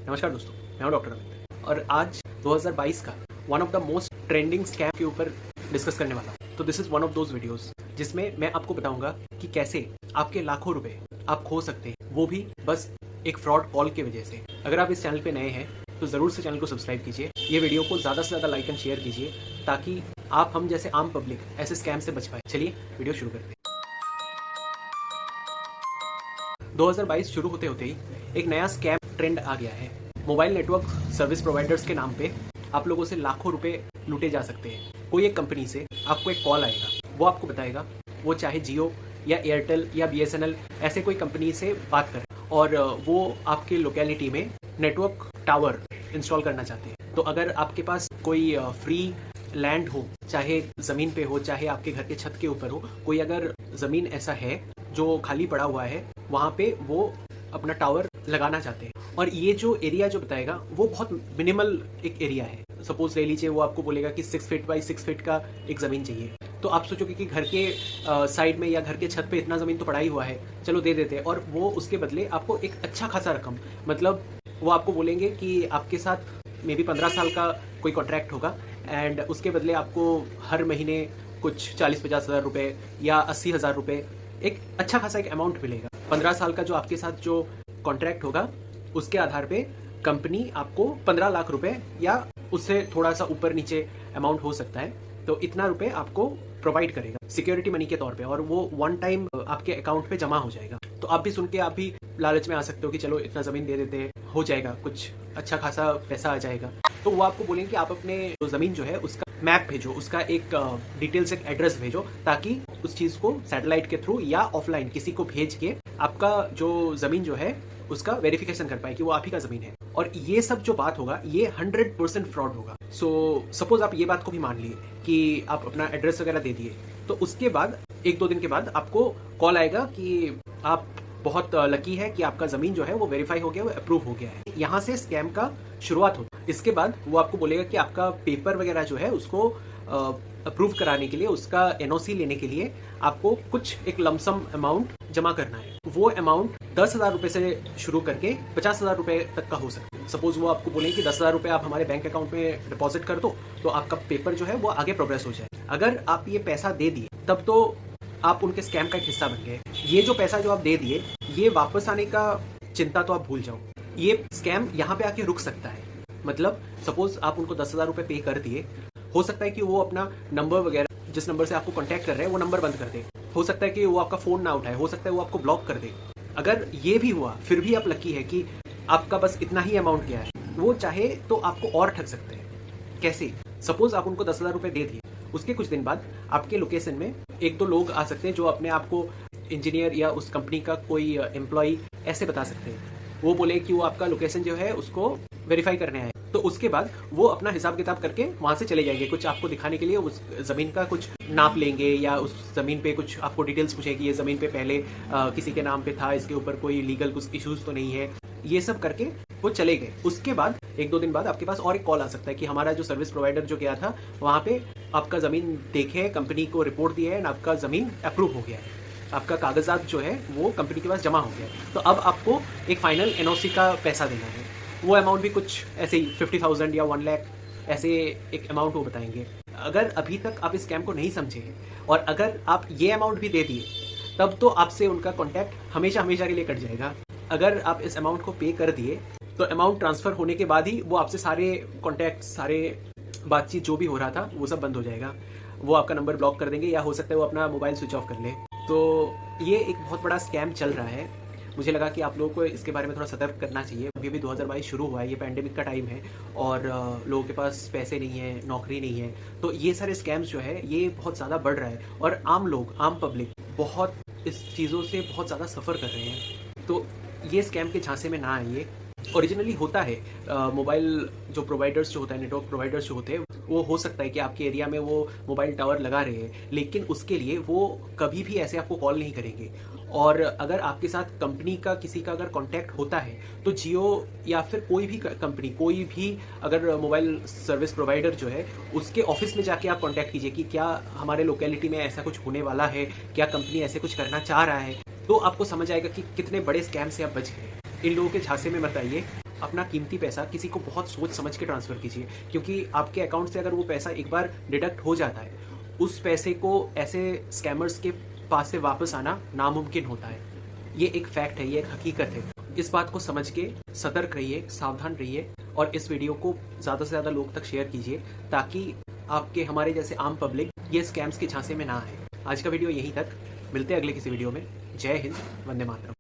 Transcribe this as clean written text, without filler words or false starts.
नमस्कार दोस्तों, मैं हूं डॉक्टर अमित और आज 2022 का one of the most trending scam के ऊपर डिस्कस करने वाला हूं। तो this is one of those videos जिसमें मैं आपको बताऊंगा कि कैसे आपके लाखों रुपए आप खो सकते हैं, वो भी बस एक फ्रॉड कॉल की वजह से। अगर आप इस चैनल पे नए हैं तो जरूर से चैनल को सब्सक्राइब कीजिए, ये वीडियो को ज्यादा से ज्यादा लाइक एंड शेयर कीजिए ताकि आप हम जैसे आम पब्लिक ऐसे स्कैम से बच पाए। चलिए वीडियो शुरू करते हैं। 2022 शुरू होते होते ही एक नया स्कैम ट्रेंड आ गया है। मोबाइल नेटवर्क सर्विस प्रोवाइडर्स के नाम पे आप लोगों से लाखों रुपए लूटे जा सकते हैं। कोई एक कंपनी से आपको एक कॉल आएगा, वो आपको बताएगा वो चाहे जियो या एयरटेल या बीएसएनएल ऐसे कोई कंपनी से बात करें और वो आपके लोकेलिटी में नेटवर्क टावर इंस्टॉल करना चाहते हैं। तो अगर आपके पास कोई फ्री लैंड हो, चाहे जमीन पे हो चाहे आपके घर के छत के ऊपर हो, कोई अगर जमीन ऐसा है जो खाली पड़ा हुआ है, वहां पे वो अपना टावर लगाना चाहते हैं। और ये जो एरिया जो बताएगा वो बहुत मिनिमल एक एरिया है। सपोज ले लीजिए वो आपको बोलेगा कि 6 फीट बाई 6 फीट का एक जमीन चाहिए। तो आप सोचोगे कि घर के साइड में या घर के छत पे इतना जमीन तो पड़ा ही हुआ है, चलो दे देते हैं। और वो उसके बदले आपको एक अच्छा खासा रकम, मतलब वो आपको बोलेंगे कि आपके साथ मे बी 15 साल का कोई कॉन्ट्रैक्ट होगा एंड उसके बदले आपको हर महीने कुछ 40-50 हज़ार रुपए या 80 हज़ार रुपए एक अच्छा खासा एक अमाउंट मिलेगा। 15 साल का जो आपके साथ जो कॉन्ट्रैक्ट होगा उसके आधार पे कंपनी आपको 15 लाख रुपए या उससे थोड़ा सा ऊपर नीचे अमाउंट हो सकता है, तो इतना रुपए आपको प्रोवाइड करेगा सिक्योरिटी मनी के तौर पे, और वो वन टाइम आपके अकाउंट पे जमा हो जाएगा। तो आप भी सुन के आप भी लालच में आ सकते हो कि चलो इतना जमीन दे देते हैं, हो जाएगा, कुछ अच्छा खासा पैसा आ जाएगा। तो वो आपको बोलेंगे कि आप अपने जो जमीन जो है उसका मैप भेजो, उसका एक डिटेल्स एक एड्रेस भेजो, ताकि उस चीज को सैटेलाइट के थ्रू या ऑफलाइन किसी को भेज के आपका जो जमीन जो है उसका वेरिफिकेशन कर पाए कि वो आप ही का जमीन है। और ये सब जो बात होगा ये 100% फ्रॉड होगा। सो सपोज आप ये बात को भी मान लिए कि आप अपना एड्रेस वगैरह दे दिए, तो उसके बाद 1-2 दिन के बाद आपको कॉल आएगा कि आप बहुत लकी है कि आपका जमीन जो है वो वेरीफाई हो गया, वो अप्रूव हो गया है। यहाँ से स्कैम का शुरुआत होता है। इसके बाद वो आपको बोलेगा कि आपका पेपर वगैरह जो है उसको अप्रूव कराने के लिए, उसका एनओसी लेने के लिए आपको कुछ एक लमसम अमाउंट जमा करना है। वो अमाउंट 10,000 रुपए से शुरू करके 50,000 रुपए तक का हो सकता है। सपोज वो आपको बोलेंगे कि 10,000 रुपए आप हमारे बैंक अकाउंट में डिपॉजिट कर दो, तो आपका पेपर जो है वो आगे प्रोग्रेस हो जाए। अगर आप ये पैसा दे दिए तब तो आप उनके स्कैम का एक हिस्सा बन गए। ये जो पैसा जो आप दे दिए, ये वापस आने का चिंता तो आप भूल जाओ। ये स्कैम यहाँ पे आके रुक सकता है। मतलब सपोज आप उनको 10,000 रुपए पे कर दिए, हो सकता है कि वो अपना नंबर वगैरह जिस नंबर से आपको कांटेक्ट कर रहे हैं वो नंबर बंद कर दे, हो सकता है कि वो आपका फोन ना उठाए, हो सकता है वो आपको ब्लॉक कर दे। अगर ये भी हुआ फिर भी आप लकी है कि आपका बस इतना ही अमाउंट गया है। वो चाहे तो आपको और ठग सकते हैं। कैसे? सपोज आप उनको 10,000 रुपए दे दिए, उसके कुछ दिन बाद आपके लोकेशन में 1-2 लोग आ सकते हैं जो अपने आप को इंजीनियर या उस कंपनी का कोई एम्प्लॉय ऐसे बता सकते हैं। वो बोले कि वो आपका लोकेशन जो है उसको वेरीफाई करने आए, तो उसके बाद वो अपना हिसाब किताब करके वहां से चले जाएंगे, कुछ आपको दिखाने के लिए उस जमीन का कुछ नाप लेंगे या उस जमीन पे कुछ आपको डिटेल्स पूछेगी, ये जमीन पे पहले किसी के नाम पे था, इसके ऊपर कोई लीगल कुछ इश्यूज तो नहीं है। ये सब करके वो चले गए। उसके बाद 1-2 दिन बाद आपके पास और एक कॉल आ सकता है कि हमारा जो सर्विस प्रोवाइडर जो गया था वहां पे आपका जमीन देखे, कंपनी को रिपोर्ट दिया है एंड आपका जमीन अप्रूव हो गया है, आपका कागजात जो है वो कंपनी के पास जमा हो गया है। तो अब आपको एक फाइनल एनओसी का पैसा देना है। वो अमाउंट भी कुछ ऐसे ही 50,000 या 1 लाख ऐसे एक अमाउंट वो बताएंगे। अगर अभी तक आप इस स्कैम को नहीं समझे और अगर आप ये अमाउंट भी दे दिए, तब तो आपसे उनका कॉन्टैक्ट हमेशा हमेशा के लिए कट जाएगा। अगर आप इस अमाउंट को पे कर दिए तो अमाउंट ट्रांसफर होने के बाद ही वो आपसे सारे कॉन्टैक्ट, सारे बातचीत जो भी हो रहा था वो सब बंद हो जाएगा। वो आपका नंबर ब्लॉक कर देंगे या हो सकता है वो अपना मोबाइल स्विच ऑफ कर ले। तो ये एक बहुत बड़ा स्कैम चल रहा है। मुझे लगा कि आप लोगों को इसके बारे में थोड़ा सतर्क करना चाहिए। अभी भी 2022 शुरू हुआ है, ये पैंडेमिक का टाइम है और लोगों के पास पैसे नहीं है, नौकरी नहीं है, तो ये सारे स्कैम्स जो है ये बहुत ज़्यादा बढ़ रहा है और आम लोग, आम पब्लिक बहुत इस चीज़ों से बहुत ज़्यादा सफ़र कर रहे हैं। तो ये स्कैम के झांसे में ना आइए। ओरिजिनली होता है मोबाइल जो प्रोवाइडर्स जो होता है, नेटवर्क प्रोवाइडर्स जो होते हैं, वो हो सकता है कि आपके एरिया में वो मोबाइल टावर लगा रहे हैं, लेकिन उसके लिए वो कभी भी ऐसे आपको कॉल नहीं करेंगे। और अगर आपके साथ कंपनी का किसी का अगर कांटेक्ट होता है तो जियो या फिर कोई भी कंपनी, कोई भी अगर मोबाइल सर्विस प्रोवाइडर जो है उसके ऑफिस में जाके आप कांटेक्ट कीजिए कि क्या हमारे लोकेलिटी में ऐसा कुछ होने वाला है, क्या कंपनी ऐसे कुछ करना चाह रहा है, तो आपको समझ आएगा कि कितने बड़े स्कैम से आप बच गए। इन लोगों के झांसे में मत आइए। अपना कीमती पैसा किसी को बहुत सोच समझ के ट्रांसफ़र कीजिए, क्योंकि आपके अकाउंट से अगर वो पैसा एक बार डिडक्ट हो जाता है, उस पैसे को ऐसे स्कैमर्स के पास से वापस आना नामुमकिन होता है। ये एक फैक्ट है, ये एक हकीकत है। इस बात को समझ के सतर्क रहिए, सावधान रहिए और इस वीडियो को ज़्यादा से ज़्यादा लोग तक शेयर कीजिए, ताकि आपके हमारे जैसे आम पब्लिक ये स्कैम्स के झांसे में ना आए। आज का वीडियो यहीं तक, मिलते हैं अगले किसी वीडियो में। जय हिंद, वंदे मातरम।